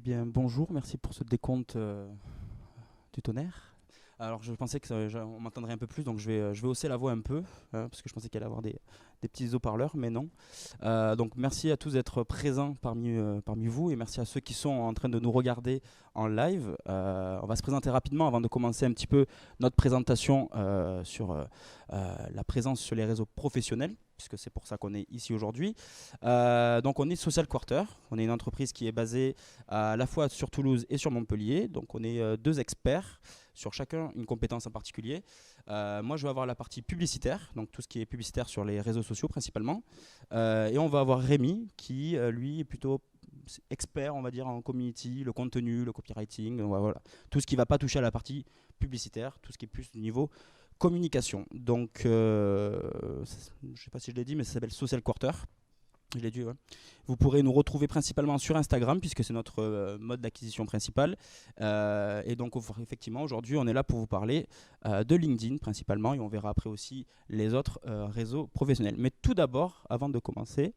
bien, bonjour, merci pour ce décompte du tonnerre. Alors, je pensais qu'on m'entendrait un peu plus, donc je vais hausser la voix un peu, parce que je pensais qu'il allait y avoir des petits haut-parleurs, mais non. Donc, merci à tous d'être présents parmi vous, et merci à ceux qui sont en train de nous regarder en live. On va se présenter rapidement avant de commencer un petit peu notre présentation sur la présence sur les réseaux professionnels, puisque c'est pour ça qu'on est ici aujourd'hui. Donc on est Social Quarter, on est une entreprise qui est basée à la fois sur Toulouse et sur Montpellier. Donc on est deux experts sur chacun une compétence en particulier. Moi je vais avoir la partie publicitaire, donc tout ce qui est publicitaire sur les réseaux sociaux principalement. Et on va avoir Rémi qui lui est plutôt expert on va dire en community, le contenu, le copywriting, voilà. Tout ce qui ne va pas toucher à la partie publicitaire, tout ce qui est plus du niveau communication. Donc, je ne sais pas si je l'ai dit, mais ça s'appelle Social Quarter. Je l'ai dit, ouais. Vous pourrez nous retrouver principalement sur Instagram, puisque c'est notre mode d'acquisition principal. Et donc, effectivement, aujourd'hui, on est là pour vous parler de LinkedIn principalement, et on verra après aussi les autres réseaux professionnels. Mais tout d'abord, avant de commencer,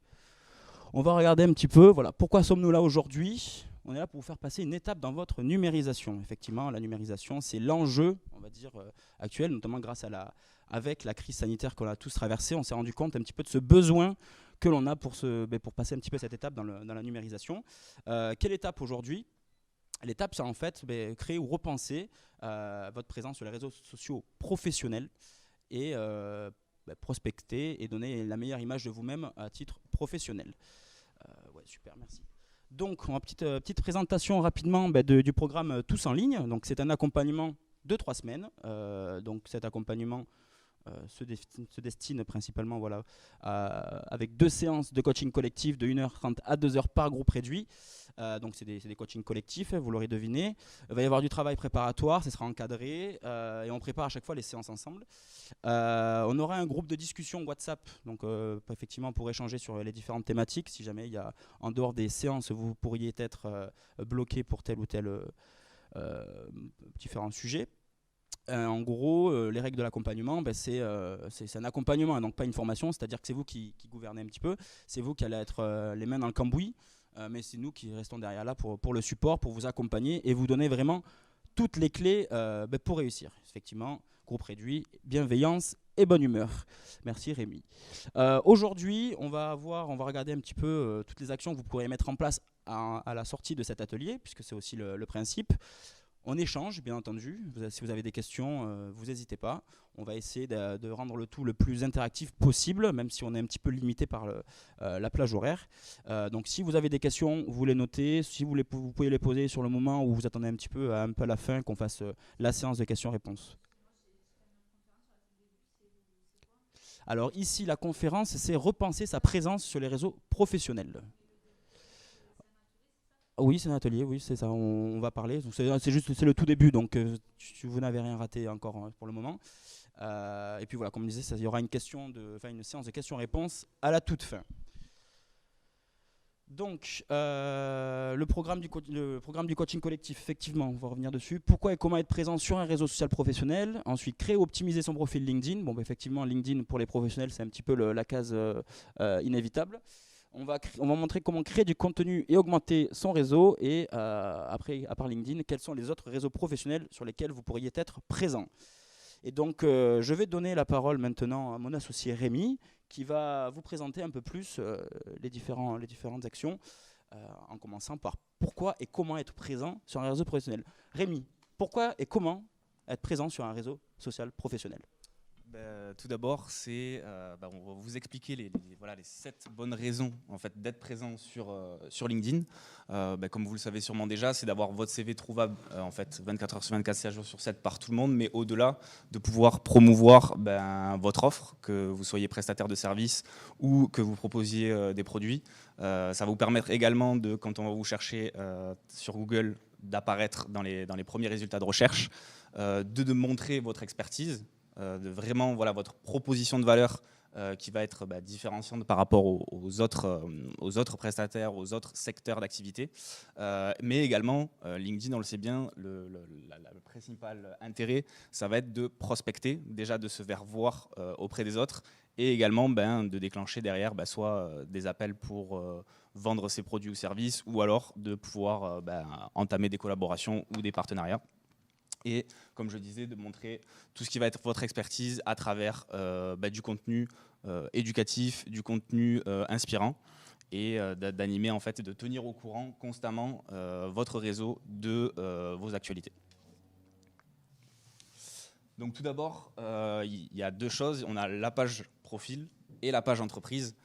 on va regarder un petit peu, voilà, pourquoi sommes-nous là aujourd'hui ? On est là pour vous faire passer une étape dans votre numérisation. Effectivement, la numérisation, c'est l'enjeu, on va dire, actuel, notamment avec la crise sanitaire qu'on a tous traversée. On s'est rendu compte un petit peu de ce besoin que l'on a pour passer un petit peu cette étape dans la numérisation. Quelle étape aujourd'hui ? L'étape, c'est en fait créer ou repenser votre présence sur les réseaux sociaux professionnels et prospecter et donner la meilleure image de vous-même à titre professionnel. Ouais, super, merci. Donc, petite présentation rapidement du programme Tous en ligne. Donc, c'est un accompagnement de 3 semaines. Donc, cet accompagnement se destine principalement avec 2 séances de coaching collectif de 1h30 à 2h par groupe réduit. Donc c'est des coachings collectifs, vous l'aurez deviné. Il va y avoir du travail préparatoire, ça sera encadré et on prépare à chaque fois les séances ensemble. On aura un groupe de discussion WhatsApp, donc effectivement pour échanger sur les différentes thématiques. Si jamais il y a en dehors des séances, vous pourriez être bloqué pour tel ou tel différents sujets. En gros, les règles de l'accompagnement, c'est un accompagnement, donc pas une formation, c'est-à-dire que c'est vous qui gouvernez un petit peu, c'est vous qui allez être les mains dans le cambouis, mais c'est nous qui restons derrière là pour le support, pour vous accompagner et vous donner vraiment toutes les clés pour réussir. Effectivement, groupe réduit, bienveillance et bonne humeur. Merci Rémi. Aujourd'hui, on va regarder un petit peu toutes les actions que vous pourrez mettre en place à la sortie de cet atelier, puisque c'est aussi le principe. On échange, bien entendu. Si vous avez des questions, vous n'hésitez pas. On va essayer de rendre le tout le plus interactif possible, même si on est un petit peu limité par la plage horaire. Donc si vous avez des questions, vous les notez. Si vous pouvez les poser sur le moment où vous attendez un peu à la fin qu'on fasse la séance de questions-réponses. Alors ici, la conférence, c'est repenser sa présence sur les réseaux professionnels. Oui, c'est un atelier, oui, c'est ça, on va parler. C'est le tout début, donc vous n'avez rien raté encore pour le moment. Et puis voilà, comme je disais, il y aura une séance de questions-réponses à la toute fin. Donc, le programme du coaching collectif, effectivement, on va revenir dessus. Pourquoi et comment être présent sur un réseau social professionnel. Ensuite, créer ou optimiser son profil LinkedIn. Bon, effectivement, LinkedIn pour les professionnels, c'est un petit peu la case inévitable. On va montrer comment créer du contenu et augmenter son réseau. Et après, à part LinkedIn, quels sont les autres réseaux professionnels sur lesquels vous pourriez être présent. Et donc, je vais donner la parole maintenant à mon associé Rémi, qui va vous présenter un peu plus les différentes actions, en commençant par pourquoi et comment être présent sur un réseau professionnel. Rémi, pourquoi et comment être présent sur un réseau social professionnel ? Tout d'abord, on va vous expliquer les 7 bonnes raisons en fait, d'être présent sur LinkedIn. Comme vous le savez sûrement déjà, c'est d'avoir votre CV trouvable en fait, 24 heures sur 24, 7 jours sur 7 par tout le monde, mais au-delà, de pouvoir promouvoir votre offre, que vous soyez prestataire de service ou que vous proposiez des produits. Ça va vous permettre également, quand on va vous chercher sur Google, d'apparaître dans les premiers résultats de recherche, de montrer votre expertise, de vraiment votre proposition de valeur qui va être différenciante par rapport aux autres prestataires, aux autres secteurs d'activité. Mais également, LinkedIn, on le sait bien, le principal intérêt, ça va être de prospecter, déjà de se faire voir auprès des autres et également de déclencher derrière soit des appels pour vendre ses produits ou services, ou alors de pouvoir entamer des collaborations ou des partenariats. Et comme je disais, de montrer tout ce qui va être votre expertise à travers du contenu éducatif, du contenu inspirant, et d'animer en fait, de tenir au courant constamment votre réseau de vos actualités. Donc tout d'abord, il y a deux choses. On a la page profil et la page entreprise.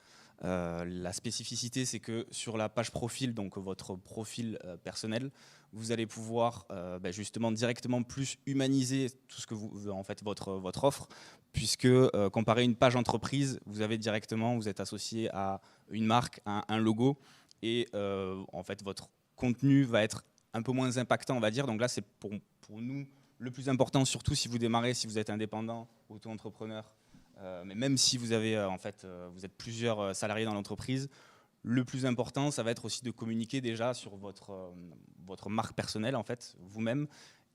La spécificité, c'est que sur la page profil, donc votre profil personnel, vous allez pouvoir justement directement plus humaniser tout ce que en fait, votre offre, puisque comparé à une page entreprise, vous êtes associé à une marque, à un logo, et en fait votre contenu va être un peu moins impactant, on va dire. Donc là, c'est pour nous le plus important, surtout si vous démarrez, si vous êtes indépendant, auto-entrepreneur, mais même si vous avez vous êtes plusieurs salariés dans l'entreprise, le plus important, ça va être aussi de communiquer déjà sur votre marque personnelle, en fait, vous-même.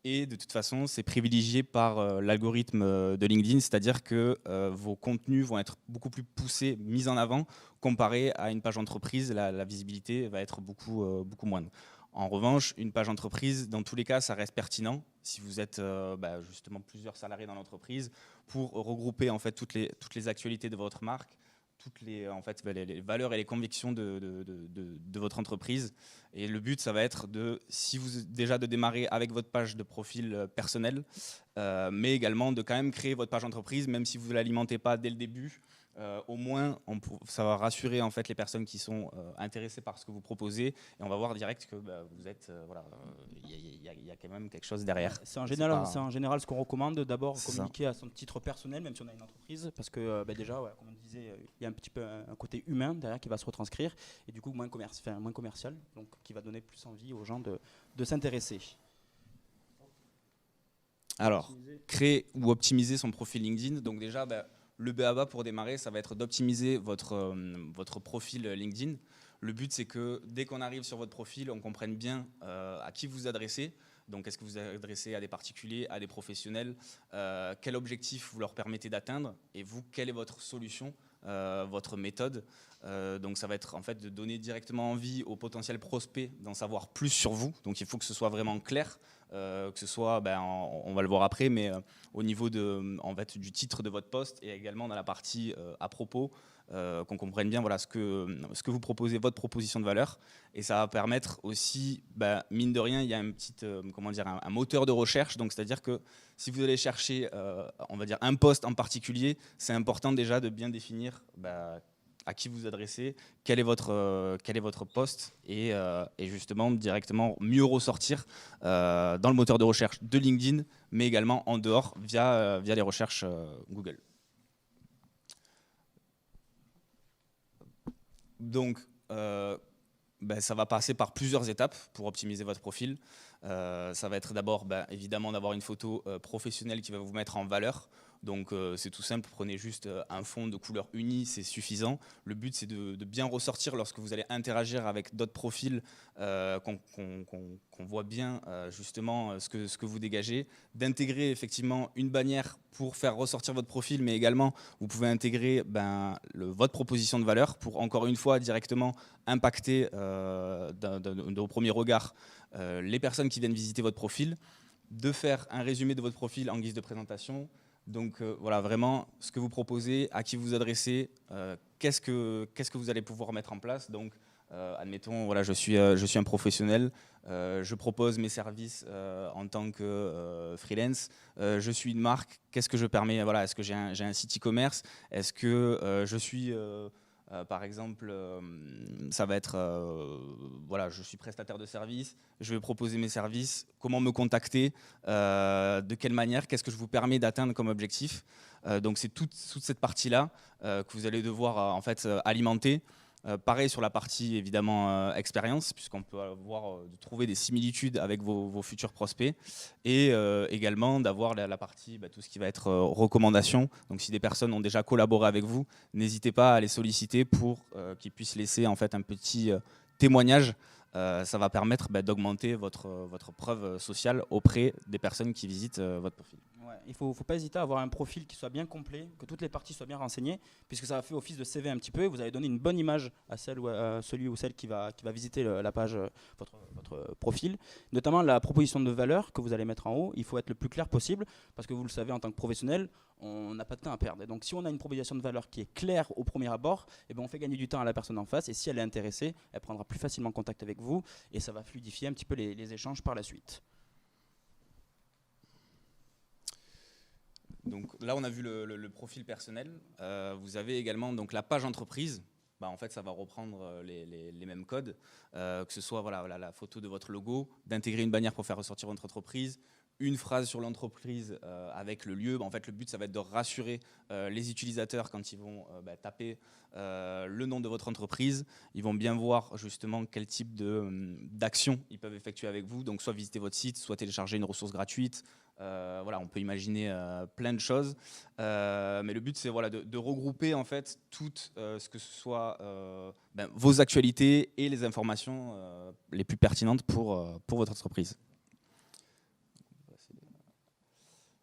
Et de toute façon, c'est privilégié par l'algorithme de LinkedIn, c'est-à-dire que vos contenus vont être beaucoup plus poussés, mis en avant, comparé à une page entreprise. La visibilité va être beaucoup moindre. En revanche, une page entreprise, dans tous les cas, ça reste pertinent si vous êtes justement plusieurs salariés dans l'entreprise, pour regrouper en fait toutes les actualités de votre marque, toutes les valeurs et les convictions de votre entreprise. Et le but, ça va être de démarrer avec votre page de profil personnel, mais également de quand même créer votre page entreprise, même si vous ne l'alimentez pas dès le début. Au moins, ça va rassurer en fait les personnes qui sont intéressées par ce que vous proposez, et on va voir direct que vous êtes il y a quand même quelque chose derrière. C'est en général ce qu'on recommande, d'abord communiquer à son titre personnel, même si on a une entreprise, parce que déjà, comme on disait, il y a un petit peu un côté humain derrière qui va se retranscrire, et du coup moins commercial, donc qui va donner plus envie aux gens de s'intéresser. Alors, créer ou optimiser son profil LinkedIn. Donc déjà, le b.a.-ba pour démarrer, ça va être d'optimiser votre profil LinkedIn. Le but, c'est que dès qu'on arrive sur votre profil, on comprenne bien à qui vous adressez. Donc, est-ce que vous vous adressez à des particuliers, à des professionnels, quel objectif vous leur permettez d'atteindre, et vous, quelle est votre solution, votre méthode. Donc, ça va être en fait de donner directement envie aux potentiels prospects d'en savoir plus sur vous. Donc, il faut que ce soit vraiment clair. Que ce soit, on va le voir après, mais au niveau du titre de votre poste, et également dans la partie à propos, qu'on comprenne bien ce que vous proposez, votre proposition de valeur. Et ça va permettre aussi, mine de rien, il y a un moteur de recherche. Donc c'est-à-dire que si vous allez chercher un poste en particulier, c'est important déjà de bien définir à qui vous adressez, quel est votre poste, et justement directement mieux ressortir dans le moteur de recherche de LinkedIn, mais également en dehors via les recherches Google. Donc, ça va passer par plusieurs étapes pour optimiser votre profil. Ça va être d'abord évidemment d'avoir une photo professionnelle qui va vous mettre en valeur. Donc c'est tout simple, prenez juste un fond de couleur unie, c'est suffisant. Le but, c'est de bien ressortir lorsque vous allez interagir avec d'autres profils, qu'on voit bien justement ce que vous dégagez, d'intégrer effectivement une bannière pour faire ressortir votre profil, mais également vous pouvez intégrer votre proposition de valeur pour encore une fois directement impacter au premier regard les personnes qui viennent visiter votre profil, de faire un résumé de votre profil en guise de présentation. Donc vraiment ce que vous proposez, à qui vous adressez, qu'est-ce que vous allez pouvoir mettre en place. Donc admettons, je suis un professionnel, je propose mes services en tant que freelance, je suis une marque, qu'est-ce que je permets, est-ce que j'ai un site e-commerce, est-ce que je suis par exemple, ça va être, je suis prestataire de services, je vais proposer mes services, comment me contacter, de quelle manière, qu'est-ce que je vous permets d'atteindre comme objectif. Donc c'est toute cette partie-là que vous allez devoir alimenter. Pareil sur la partie évidemment expérience, puisqu'on peut trouver des similitudes avec vos futurs prospects, et également d'avoir la partie, tout ce qui va être recommandation. Donc si des personnes ont déjà collaboré avec vous, n'hésitez pas à les solliciter pour qu'ils puissent laisser en fait un petit témoignage ça va permettre d'augmenter votre preuve sociale auprès des personnes qui visitent votre profil. Ouais, il ne faut pas hésiter à avoir un profil qui soit bien complet, que toutes les parties soient bien renseignées, puisque ça va faire office de CV un petit peu, et vous allez donner une bonne image à celui ou celle qui va visiter la page, votre profil. Notamment la proposition de valeur que vous allez mettre en haut, il faut être le plus clair possible, parce que vous le savez, en tant que professionnel, on n'a pas de temps à perdre. Et donc si on a une proposition de valeur qui est claire au premier abord, eh ben, on fait gagner du temps à la personne en face, et si elle est intéressée, elle prendra plus facilement contact avec vous, et ça va fluidifier un petit peu les échanges par la suite. Donc là, on a vu le profil personnel. Vous avez également donc, la page entreprise. En fait, ça va reprendre les mêmes codes, que ce soit voilà, la photo de votre logo, d'intégrer une bannière pour faire ressortir votre entreprise, une phrase sur l'entreprise avec le lieu. En fait, le but, ça va être de rassurer les utilisateurs quand ils vont taper le nom de votre entreprise. Ils vont bien voir justement quel type d'action ils peuvent effectuer avec vous. Donc, soit visiter votre site, soit télécharger une ressource gratuite. Voilà, on peut imaginer plein de choses. Mais le but, c'est voilà, de regrouper en fait tout ce que ce soit vos actualités et les informations les plus pertinentes pour votre entreprise.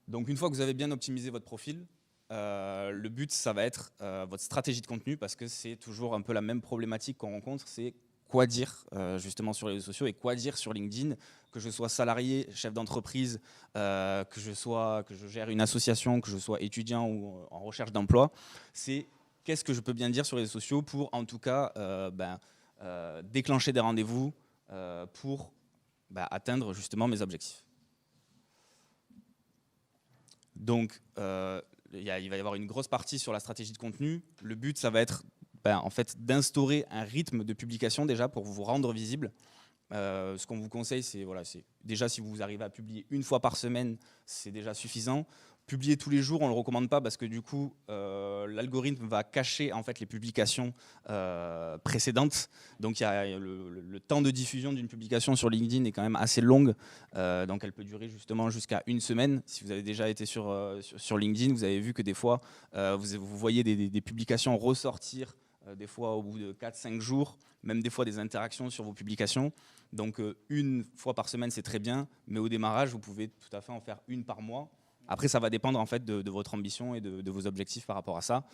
Donc une fois que vous avez bien optimisé votre profil, le but, ça va être votre stratégie de contenu, parce que c'est toujours un peu la même problématique qu'on rencontre, c'est quoi dire justement sur les réseaux sociaux et quoi dire sur LinkedIn, que je sois salarié, chef d'entreprise, que je gère une association, que je sois étudiant ou en recherche d'emploi. C'est qu'est-ce que je peux bien dire sur les réseaux sociaux pour en tout cas déclencher des rendez-vous pour atteindre justement mes objectifs. Donc, il va y avoir une grosse partie sur la stratégie de contenu. Le but, ça va être en fait, d'instaurer un rythme de publication déjà pour vous rendre visible. Ce qu'on vous conseille, c'est déjà si vous arrivez à publier une fois par semaine, c'est déjà suffisant. Publier tous les jours, on ne le recommande pas parce que du coup, l'algorithme va cacher en fait les publications précédentes. Donc, le temps de diffusion d'une publication sur LinkedIn est quand même assez longue. Donc, elle peut durer justement jusqu'à une semaine. Si vous avez déjà été sur LinkedIn, vous avez vu que des fois, vous voyez des publications ressortir des fois au bout de 4-5 jours, même des fois des interactions sur vos publications. Donc, une fois par semaine, c'est très bien. Mais au démarrage, vous pouvez tout à fait en faire une par mois. Après, ça va dépendre en fait de votre ambition et de vos objectifs par rapport à ça.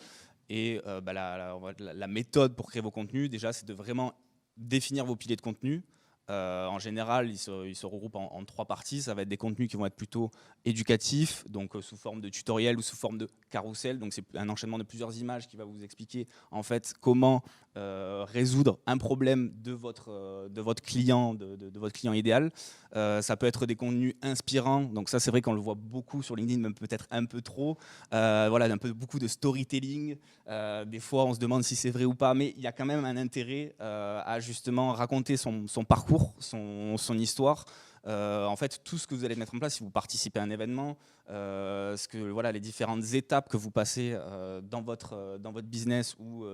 Et la méthode pour créer vos contenus, déjà, c'est de vraiment définir vos piliers de contenu. En général, ils se regroupent en 3 parties. Ça va être des contenus qui vont être plutôt éducatifs, donc sous forme de tutoriel ou sous forme de carrousel. Donc c'est un enchaînement de plusieurs images qui va vous expliquer en fait comment résoudre un problème de votre client, de votre client idéal. Ça peut être des contenus inspirants. Donc ça, c'est vrai qu'on le voit beaucoup sur LinkedIn, même peut-être un peu trop. Voilà, beaucoup de storytelling. Des fois, on se demande si c'est vrai ou pas, mais il y a quand même un intérêt à justement raconter son parcours, son histoire. En fait, tout ce que vous allez mettre en place si vous participez à un événement, les différentes étapes que vous passez dans votre business ou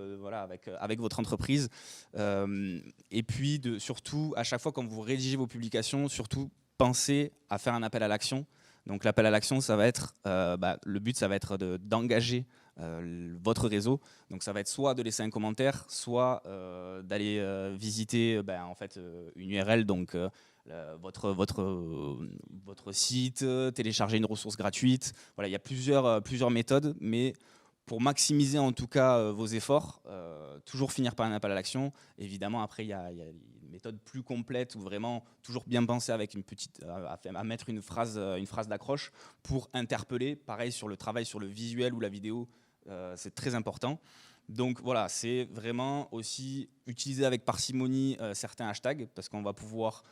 avec votre entreprise. Et puis, surtout, à chaque fois quand vous rédigez vos publications, surtout pensez à faire un appel à l'action. Donc l'appel à l'action, ça va être, le but, ça va être d'engager votre réseau. Donc ça va être soit de laisser un commentaire, soit d'aller visiter en fait, une URL, donc votre site, télécharger une ressource gratuite. Voilà, il y a plusieurs méthodes, mais pour maximiser en tout cas vos efforts, toujours finir par un appel à l'action. Évidemment, après, il y a une méthode plus complète où vraiment toujours bien penser avec à mettre une phrase d'accroche pour interpeller. Pareil sur le travail sur le visuel ou la vidéo, c'est très important. Donc voilà, c'est vraiment aussi utiliser avec parcimonie certains hashtags, parce qu'on va pouvoir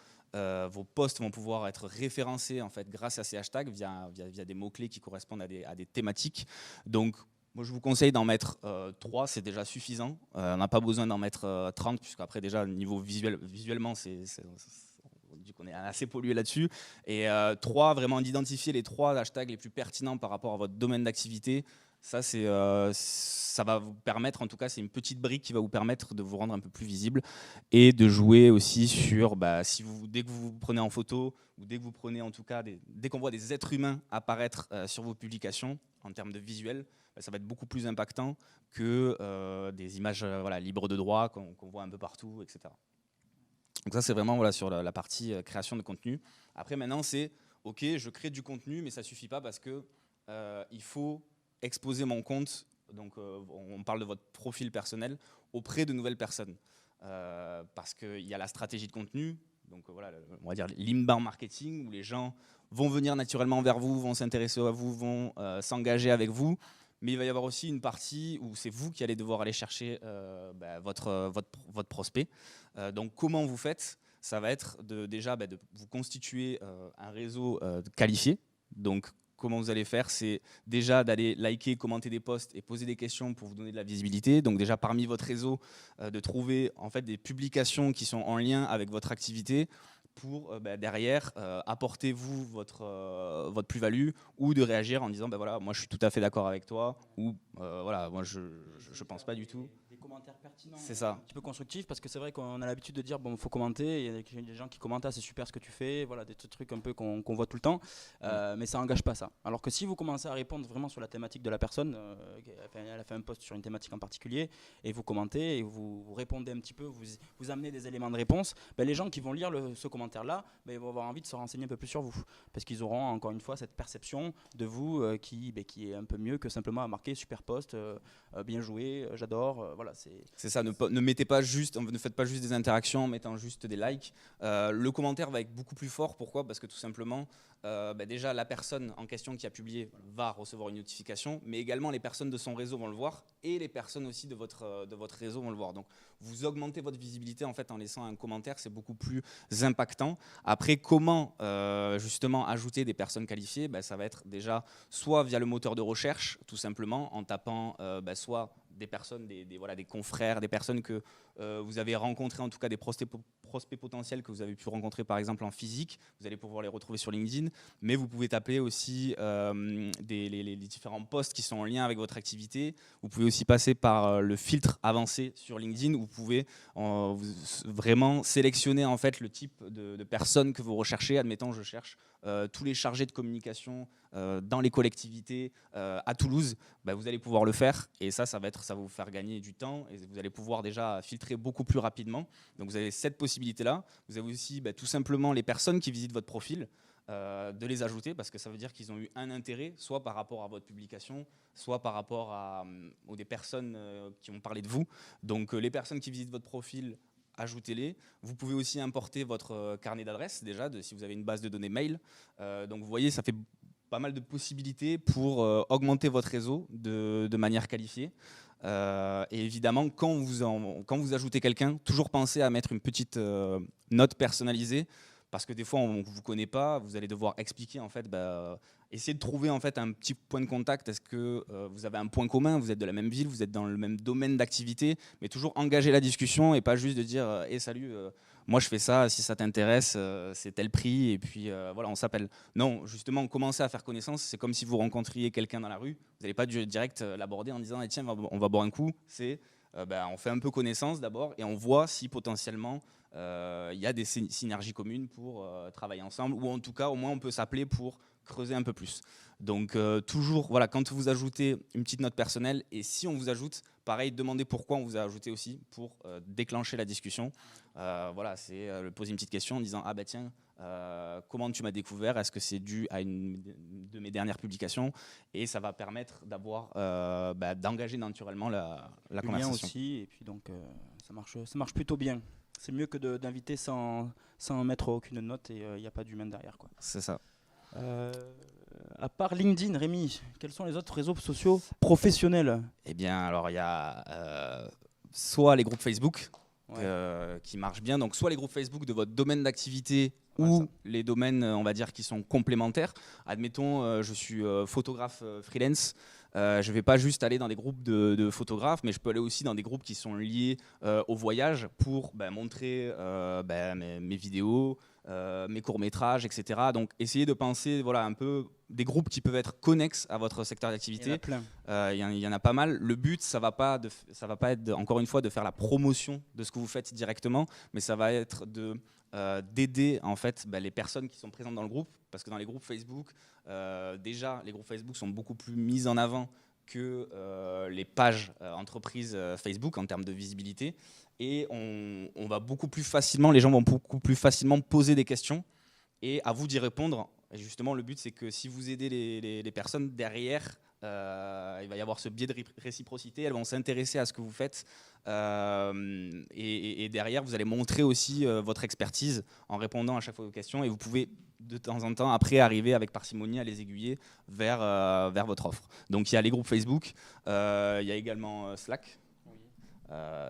vos posts vont pouvoir être référencés en fait grâce à ces hashtags via des mots-clés qui correspondent à des thématiques. Donc moi, je vous conseille d'en mettre 3, c'est déjà suffisant. On n'a pas besoin d'en mettre 30, puisqu'après déjà, niveau visuellement, on dit qu'on est assez pollué là-dessus. Et 3, vraiment d'identifier les 3 hashtags les plus pertinents par rapport à votre domaine d'activité. Ça va vous permettre, en tout cas, c'est une petite brique qui va vous permettre de vous rendre un peu plus visible et de jouer aussi sur, dès que vous vous prenez en photo ou dès que vous prenez, en tout cas, dès qu'on voit des êtres humains apparaître sur vos publications en termes de visuel, ça va être beaucoup plus impactant que des images libres de droit qu'on voit un peu partout, etc. Donc ça, c'est vraiment voilà, sur la partie création de contenu. Après, maintenant, c'est OK, je crée du contenu, mais ça ne suffit pas parce que il faut exposer mon compte, donc on parle de votre profil personnel, auprès de nouvelles personnes. Parce qu'il y a la stratégie de contenu, donc voilà, on va dire l'inbound marketing, où les gens vont venir naturellement vers vous, vont s'intéresser à vous, vont s'engager avec vous. Mais il va y avoir aussi une partie où c'est vous qui allez devoir aller chercher votre prospect. Donc comment vous faites? Ça va être déjà de vous constituer un réseau qualifié. Donc comment vous allez faire, c'est déjà d'aller liker, commenter des posts et poser des questions pour vous donner de la visibilité. Donc déjà parmi votre réseau, de trouver en fait des publications qui sont en lien avec votre activité pour derrière apporter vous votre plus-value, ou de réagir en disant voilà, moi je suis tout à fait d'accord avec toi, ou voilà, moi je pense pas du tout. Des commentaires pertinents, C'est ça. un petit peu constructifs, parce que c'est vrai qu'on a l'habitude de dire bon, faut commenter, il y a des gens qui commentent, ah, c'est super ce que tu fais, voilà, des trucs un peu qu'on voit tout le temps, mais ça engage pas ça. Alors que si vous commencez à répondre vraiment sur la thématique de la personne, elle a fait un post sur une thématique en particulier, et vous commentez, et vous répondez un petit peu, vous amenez des éléments de réponse, les gens qui vont lire ce commentaire-là, ils vont avoir envie de se renseigner un peu plus sur vous, parce qu'ils auront encore une fois cette perception de vous qui est un peu mieux que simplement à marquer super post, bien joué, j'adore, voilà. C'est ça, ne mettez pas juste, ne faites pas juste des interactions en mettant juste des likes. Le commentaire va être beaucoup plus fort. Pourquoi? Parce que tout simplement, déjà la personne en question qui a publié va recevoir une notification, mais également les personnes de son réseau vont le voir, et les personnes aussi de votre réseau vont le voir. Donc vous augmentez votre visibilité en fait en laissant un commentaire, c'est beaucoup plus impactant. Après, comment justement ajouter des personnes qualifiées? Ça va être déjà soit via le moteur de recherche, tout simplement en tapant soit des personnes, des confrères, des personnes que vous avez rencontrées, en tout cas des prospects potentiels que vous avez pu rencontrer par exemple en physique. Vous allez pouvoir les retrouver sur LinkedIn, mais vous pouvez taper aussi les différents posts qui sont en lien avec votre activité. Vous pouvez aussi passer par le filtre avancé sur LinkedIn, où vous pouvez vraiment sélectionner en fait le type de personnes que vous recherchez. Admettons, je cherche tous les chargés de communication dans les collectivités à Toulouse. Vous allez pouvoir le faire, et ça va vous faire gagner du temps, et vous allez pouvoir déjà filtrer beaucoup plus rapidement. Donc vous avez cette possibilité-là. Vous avez aussi tout simplement les personnes qui visitent votre profil, de les ajouter, parce que ça veut dire qu'ils ont eu un intérêt, soit par rapport à votre publication, soit par rapport aux des personnes qui ont parlé de vous. Donc les personnes qui visitent votre profil, ajoutez-les. Vous pouvez aussi importer votre carnet d'adresses déjà, si vous avez une base de données mail. Donc vous voyez, ça fait pas mal de possibilités pour augmenter votre réseau de manière qualifiée. Et évidemment, quand vous ajoutez quelqu'un, toujours pensez à mettre une petite note personnalisée, parce que des fois on ne vous connaît pas, vous allez devoir expliquer en fait, essayer de trouver en fait un petit point de contact. Est-ce que vous avez un point commun, vous êtes de la même ville, vous êtes dans le même domaine d'activité, mais toujours engager la discussion, et pas juste de dire hey, salut, moi je fais ça, si ça t'intéresse, c'est tel prix, et puis voilà, on s'appelle. Non, justement, commencer à faire connaissance, c'est comme si vous rencontriez quelqu'un dans la rue. Vous n'allez pas direct l'aborder en disant hey, tiens, on va boire un coup. C'est on fait un peu connaissance d'abord, et on voit si potentiellement il y a des synergies communes pour travailler ensemble, ou en tout cas au moins on peut s'appeler pour creuser un peu plus. Donc toujours, voilà, quand vous ajoutez une petite note personnelle, et si on vous ajoute, pareil, demandez pourquoi on vous a ajouté aussi, pour déclencher la discussion. Voilà, c'est poser une petite question en disant ah tiens, comment tu m'as découvert, est-ce que c'est dû à une de mes dernières publications, et ça va permettre d'avoir d'engager naturellement la conversation aussi, et puis donc ça marche plutôt bien. C'est mieux que d'inviter sans mettre aucune note, et il n'y a pas d'humain derrière, quoi. C'est ça. À part LinkedIn, Rémi, quels sont les autres réseaux sociaux professionnels? Eh bien, alors il y a soit les groupes Facebook qui marchent bien, donc soit les groupes Facebook de votre domaine d'activité, ou les domaines, on va dire, qui sont complémentaires. Admettons, je suis photographe freelance. Je ne vais pas juste aller dans des groupes de photographes, mais je peux aller aussi dans des groupes qui sont liés au voyage, pour montrer mes vidéos, mes courts-métrages, etc. Donc essayez de penser un peu des groupes qui peuvent être connexes à votre secteur d'activité. Il y en a plein. Il y en a pas mal. Le but, ça va pas être, encore une fois, de faire la promotion de ce que vous faites directement, mais ça va être d'aider en fait les personnes qui sont présentes dans le groupe, parce que dans les groupes Facebook, déjà les groupes Facebook sont beaucoup plus mis en avant que les pages entreprises Facebook en termes de visibilité, et on va beaucoup plus facilement, les gens vont beaucoup plus facilement poser des questions et à vous d'y répondre. Et justement, le but, c'est que si vous aidez les personnes derrière, il va y avoir ce biais de réciprocité, elles vont s'intéresser à ce que vous faites et derrière, vous allez montrer aussi votre expertise en répondant à chaque fois aux questions et vous pouvez de temps en temps après arriver avec parcimonie à les aiguiller vers votre offre. Donc il y a les groupes Facebook, il y a également Slack.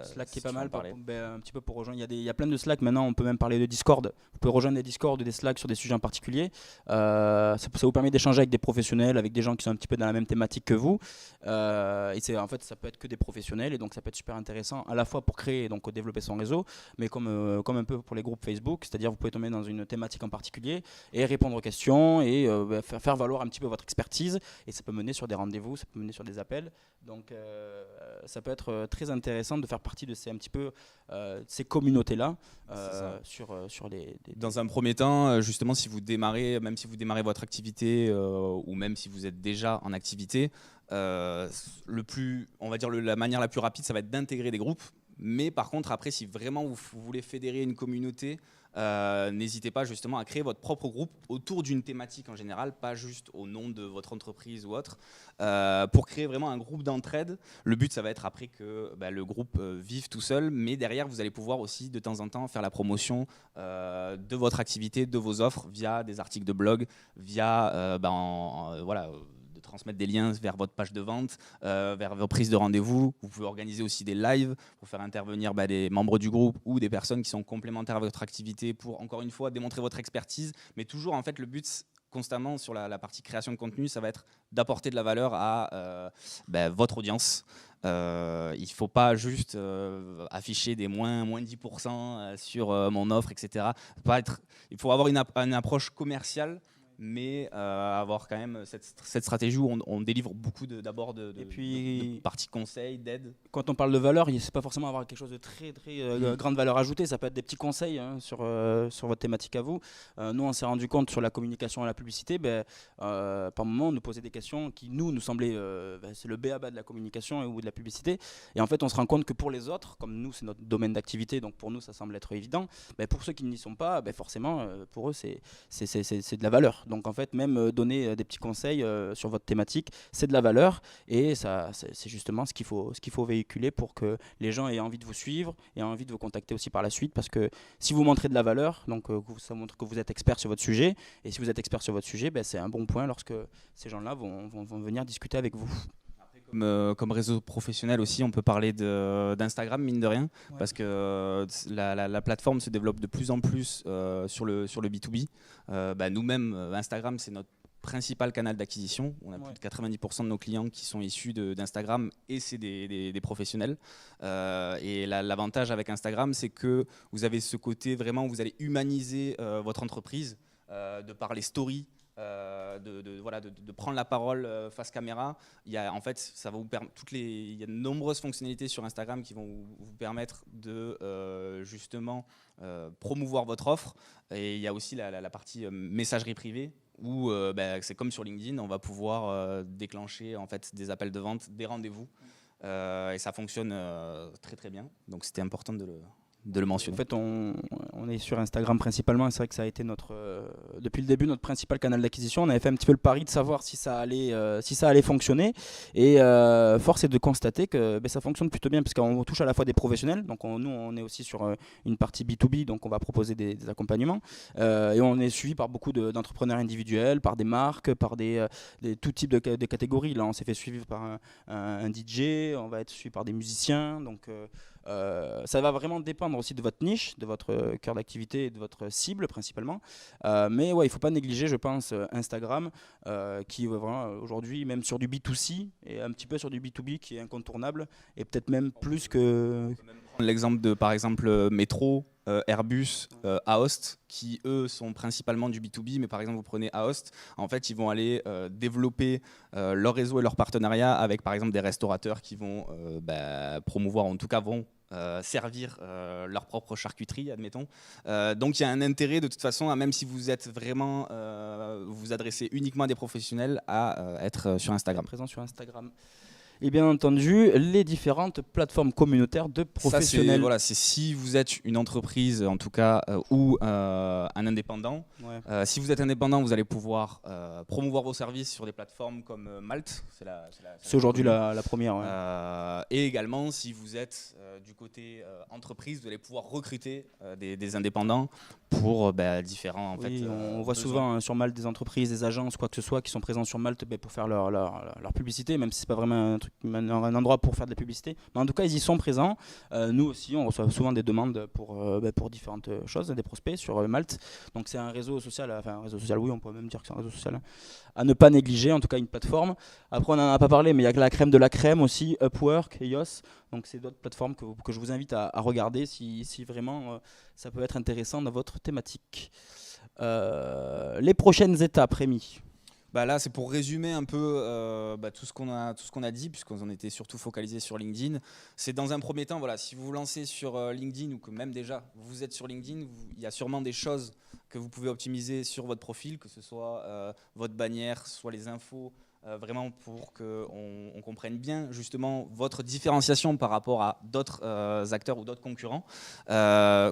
Slack qui est si pas tu veux mal, en parler. un petit peu pour rejoindre. Il y a plein de Slack maintenant, on peut même parler de Discord. Vous pouvez rejoindre des Discord ou des Slack sur des sujets en particulier. Ça vous permet d'échanger avec des professionnels, avec des gens qui sont un petit peu dans la même thématique que vous. En fait, ça peut être que des professionnels et donc ça peut être super intéressant à la fois pour créer et donc développer son réseau, mais comme un peu pour les groupes Facebook, c'est-à-dire vous pouvez tomber dans une thématique en particulier et répondre aux questions et faire valoir un petit peu votre expertise et ça peut mener sur des rendez-vous, ça peut mener sur des appels. Donc ça peut être très intéressant de faire partie de ces communautés-là sur Dans un premier temps, justement, si vous démarrez, même si vous démarrez votre activité ou même si vous êtes déjà en activité, on va dire la manière la plus rapide, ça va être d'intégrer des groupes. Mais par contre, après, si vraiment vous voulez fédérer une communauté, n'hésitez pas justement à créer votre propre groupe autour d'une thématique en général, pas juste au nom de votre entreprise ou autre, pour créer vraiment un groupe d'entraide. Le but, ça va être après que le groupe vive tout seul, mais derrière, vous allez pouvoir aussi de temps en temps faire la promotion de votre activité, de vos offres via des articles de blog, via de transmettre des liens vers votre page de vente, vers vos prises de rendez-vous. Vous pouvez organiser aussi des lives pour faire intervenir des membres du groupe ou des personnes qui sont complémentaires à votre activité pour, encore une fois, démontrer votre expertise. Mais toujours, en fait, le but constamment sur la partie création de contenu, ça va être d'apporter de la valeur à votre audience. Il ne faut pas juste afficher des moins 10% sur mon offre, etc. Il faut avoir une approche commerciale, mais avoir quand même cette stratégie où on délivre beaucoup d'abord de parties conseils, d'aide. Quand on parle de valeur, c'est pas forcément avoir quelque chose de très grande valeur ajoutée, ça peut être des petits conseils sur votre thématique à vous. Nous, on s'est rendu compte sur la communication et la publicité, par moment, on nous posait des questions qui nous semblaient, c'est le b.a.-ba de la communication ou de la publicité. Et en fait, on se rend compte que pour les autres, comme nous, c'est notre domaine d'activité, donc pour nous, ça semble être évident. Pour ceux qui n'y sont pas, forcément, pour eux, c'est de la valeur. Donc en fait, même donner des petits conseils sur votre thématique, c'est de la valeur et c'est justement ce qu'il faut véhiculer pour que les gens aient envie de vous suivre et aient envie de vous contacter aussi par la suite, parce que si vous montrez de la valeur, donc ça montre que vous êtes expert sur votre sujet, et si vous êtes expert sur votre sujet, c'est un bon point lorsque ces gens-là vont venir discuter avec vous. Comme réseau professionnel aussi, on peut parler d'Instagram, mine de rien, parce que la plateforme se développe de plus en plus sur le B2B. Nous-mêmes, Instagram, c'est notre principal canal d'acquisition. On a plus de 90% de nos clients qui sont issus d'Instagram et c'est des professionnels. Et l'avantage avec Instagram, c'est que vous avez ce côté vraiment où vous allez humaniser votre entreprise de par les stories. De prendre la parole face caméra. Il y a, en fait, ça va vous il y a de nombreuses fonctionnalités sur Instagram qui vont vous permettre de justement promouvoir votre offre. Et il y a aussi la partie messagerie privée où c'est comme sur LinkedIn, on va pouvoir déclencher en fait des appels de vente, des rendez-vous. Et ça fonctionne très très bien. Donc c'était important de le mentionner. En fait, on est sur Instagram principalement, et c'est vrai que ça a été depuis le début notre principal canal d'acquisition. On avait fait un petit peu le pari de savoir si ça allait fonctionner, et force est de constater que ça fonctionne plutôt bien, parce qu'on touche à la fois des professionnels, donc nous on est aussi sur une partie B2B, donc on va proposer des accompagnements, et on est suivi par beaucoup d'entrepreneurs individuels, par des marques, par tout type de catégories. Là, on s'est fait suivre par un DJ, on va être suivi par des musiciens, donc ça va vraiment dépendre aussi de votre niche, de votre cœur d'activité et de votre cible principalement. Mais il ne faut pas négliger, je pense, Instagram, qui vraiment aujourd'hui, même sur du B2C et un petit peu sur du B2B, qui est incontournable, et peut-être même plus que... L'exemple de, par exemple, Metro, Airbus, Aost, qui eux sont principalement du B2B, mais par exemple vous prenez Aost, en fait ils vont aller développer leur réseau et leur partenariat avec par exemple des restaurateurs qui vont promouvoir, en tout cas vont servir leur propre charcuterie, admettons. Donc il y a un intérêt de toute façon, même si vous êtes vraiment, vous vous adressez uniquement à des professionnels, à être sur Instagram. Présent sur Instagram. et bien entendu les différentes plateformes communautaires de professionnels. Voilà, c'est si vous êtes une entreprise en tout cas ou un indépendant. Ouais. Si vous êtes indépendant, vous allez pouvoir promouvoir vos services sur des plateformes comme Malte. C'est aujourd'hui la première. Ouais. Et également, si vous êtes du côté entreprise, vous allez pouvoir recruter des indépendants pour différents. Oui, on voit souvent sur Malte des entreprises, des agences, quoi que ce soit, qui sont présents sur Malte pour faire leur publicité, même si c'est pas vraiment un endroit pour faire de la publicité. Mais en tout cas, ils y sont présents. Nous aussi, on reçoit souvent des demandes pour différentes choses, des prospects sur Malte. Donc c'est un réseau social, oui, on peut même dire que c'est un réseau social à ne pas négliger, en tout cas une plateforme. Après, on n'en a pas parlé, mais il y a la crème de la crème aussi, Upwork, EOS. Donc c'est d'autres plateformes que je vous invite à regarder si vraiment ça peut être intéressant dans votre thématique. Les prochaines étapes, Rémi. Là, c'est pour résumer un peu tout ce qu'on a dit, puisqu'on en était surtout focalisé sur LinkedIn. C'est dans un premier temps, voilà, si vous vous lancez sur LinkedIn ou que même déjà vous êtes sur LinkedIn, il y a sûrement des choses que vous pouvez optimiser sur votre profil, que ce soit votre bannière, soit les infos, vraiment pour qu'on comprenne bien justement votre différenciation par rapport à d'autres acteurs ou d'autres concurrents.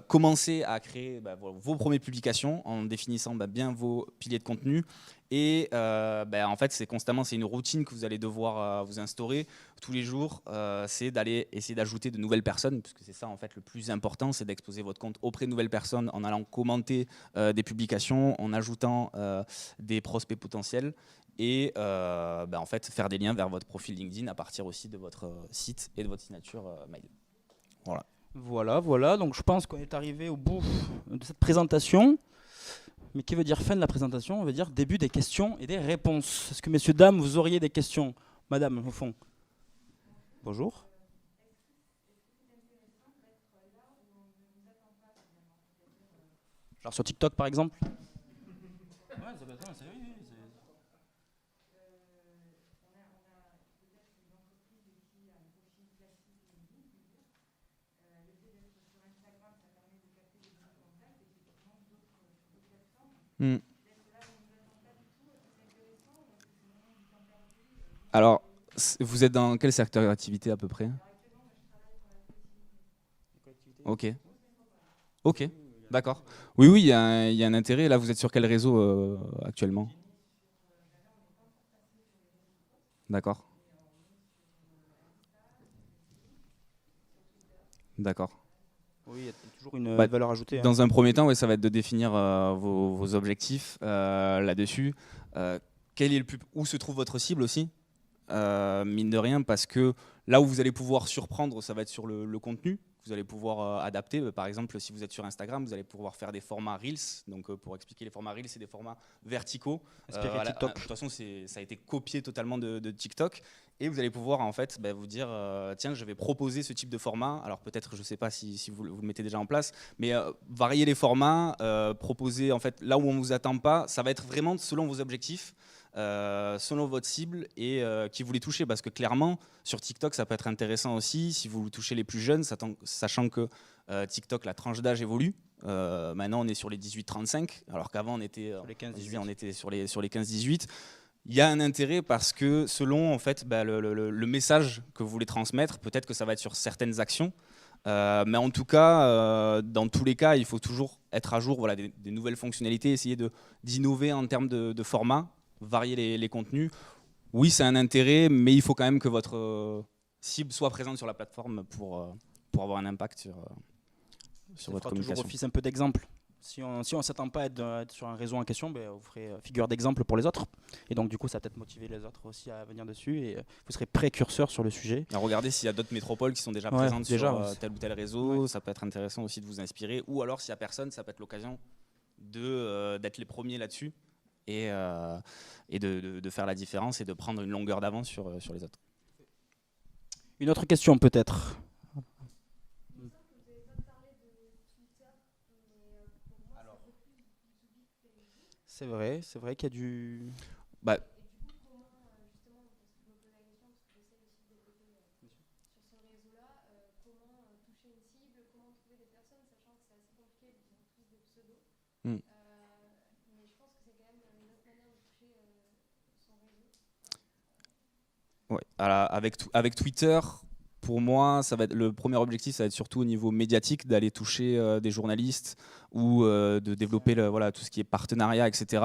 Commencez à créer vos premières publications en définissant bien vos piliers de contenu. Et en fait, c'est une routine que vous allez devoir vous instaurer tous les jours. C'est d'aller essayer d'ajouter de nouvelles personnes, puisque c'est ça en fait le plus important, c'est d'exposer votre compte auprès de nouvelles personnes en allant commenter des publications, en ajoutant des prospects potentiels et en fait faire des liens vers votre profil LinkedIn à partir aussi de votre site et de votre signature mail. Voilà. Donc je pense qu'on est arrivé au bout de cette présentation. Mais qui veut dire fin de la présentation? On veut dire début des questions et des réponses. Est-ce que messieurs, dames, vous auriez des questions? Madame, au fond. Bonjour. Genre sur TikTok par exemple? Alors, vous êtes dans quel secteur d'activité à peu près? Ok, d'accord. Oui, il y a un intérêt. Là, vous êtes sur quel réseau actuellement? D'accord. Oui, il y a toujours une valeur ajoutée. Dans un premier temps, ça va être de définir vos objectifs là-dessus. Où se trouve votre cible aussi, mine de rien, parce que là où vous allez pouvoir surprendre, ça va être sur le contenu. Vous allez pouvoir adapter. Par exemple, si vous êtes sur Instagram, vous allez pouvoir faire des formats Reels. Donc, pour expliquer les formats Reels, c'est des formats verticaux. TikTok. De toute façon, ça a été copié totalement de TikTok. Et vous allez pouvoir en fait vous dire tiens, je vais proposer ce type de format. Alors peut-être, je ne sais pas si vous le mettez déjà en place, mais varier les formats, proposer en fait là où on ne vous attend pas. Ça va être vraiment selon vos objectifs. Selon votre cible et qui vous les touchez, parce que clairement sur TikTok ça peut être intéressant aussi si vous touchez les plus jeunes, sachant que TikTok, la tranche d'âge évolue. Maintenant on est sur les 18-35 alors qu'avant on était sur les 15-18. Il y a un intérêt parce que selon en fait le message que vous voulez transmettre, peut-être que ça va être sur certaines actions. Mais en tout cas, dans tous les cas, il faut toujours être à jour des nouvelles fonctionnalités, essayer d'innover en termes de format, varier les contenus. Oui, c'est un intérêt, mais il faut quand même que votre cible soit présente sur la plateforme pour avoir un impact sur votre communication. Toujours office un peu d'exemple. Si on ne s'attend pas à être sur un réseau en question, vous ferez figure d'exemple pour les autres. Et donc du coup, ça va peut-être motiver les autres aussi à venir dessus. Et vous serez précurseur sur le sujet. Alors, regardez s'il y a d'autres métropoles qui sont déjà présentes sur tel ou tel réseau. Ouais. Ça peut être intéressant aussi de vous inspirer. Ou alors, s'il n'y a personne, ça peut être l'occasion d'être les premiers là-dessus. Et de faire la différence et de prendre une longueur d'avance sur les autres. Une autre question peut-être. C'est vrai qu'il y a du... Ouais. Alors, avec Twitter, pour moi, ça va être, le premier objectif, ça va être surtout au niveau médiatique, d'aller toucher des journalistes ou de développer tout ce qui est partenariat, etc.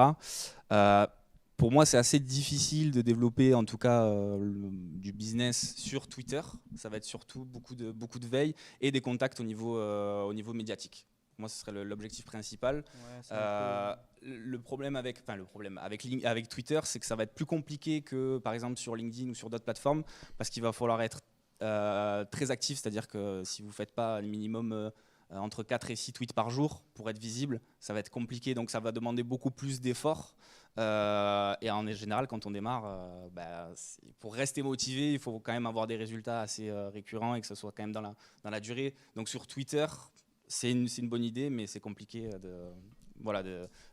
Pour moi, c'est assez difficile de développer, en tout cas, du business sur Twitter. Ça va être surtout beaucoup de veille et des contacts au niveau médiatique. Moi, ce serait l'objectif principal. Ouais, le problème avec Twitter, c'est que ça va être plus compliqué que, par exemple, sur LinkedIn ou sur d'autres plateformes, parce qu'il va falloir être très actif, c'est-à-dire que si vous ne faites pas un minimum entre 4 et 6 tweets par jour pour être visible, ça va être compliqué, donc ça va demander beaucoup plus d'efforts. Et en général, quand on démarre, pour rester motivé, il faut quand même avoir des résultats assez récurrents et que ce soit quand même dans la durée. Donc sur Twitter, c'est une bonne idée, mais c'est compliqué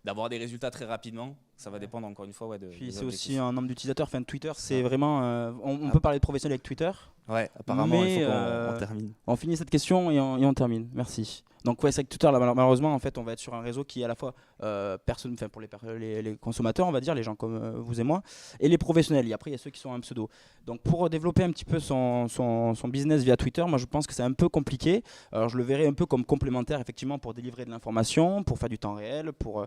d'avoir des résultats très rapidement. Ça va dépendre encore une fois Puis c'est aussi un nombre d'utilisateurs. Enfin, Twitter, c'est Ouais. vraiment. On peut parler de professionnels avec Twitter. Ouais, apparemment, Mais, il faut qu'on termine. On finit cette question et on termine. Merci. Donc ouais, c'est que Twitter, là, malheureusement, en fait, on va être sur un réseau qui est à la fois pour les consommateurs, on va dire, les gens comme vous et moi, et les professionnels. Et après, il y a ceux qui sont un pseudo. Donc pour développer un petit peu son business via Twitter, moi je pense que c'est un peu compliqué. Alors je le verrais un peu comme complémentaire, effectivement, pour délivrer de l'information, pour faire du temps réel, pour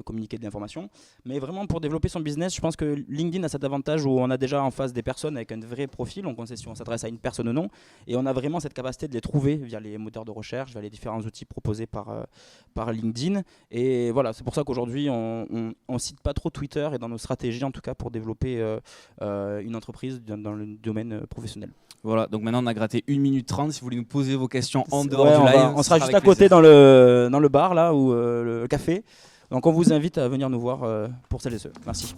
communiquer de l'information. Mais vraiment pour développer son business, je pense que LinkedIn a cet avantage où on a déjà en face des personnes avec un vrai profil, on sait si on s'adresse à une personne ou non, et on a vraiment cette capacité de les trouver via les moteurs de recherche, via les différents outils proposés par LinkedIn. Et voilà, c'est pour ça qu'aujourd'hui on cite pas trop Twitter et dans nos stratégies en tout cas pour développer une entreprise dans le domaine professionnel. Voilà, donc maintenant on a gratté 1 minute 30. Si vous voulez nous poser vos questions en dehors du live, on sera juste à côté dans le bar là ou le café. Donc on vous invite à venir nous voir pour celles et ceux. Merci.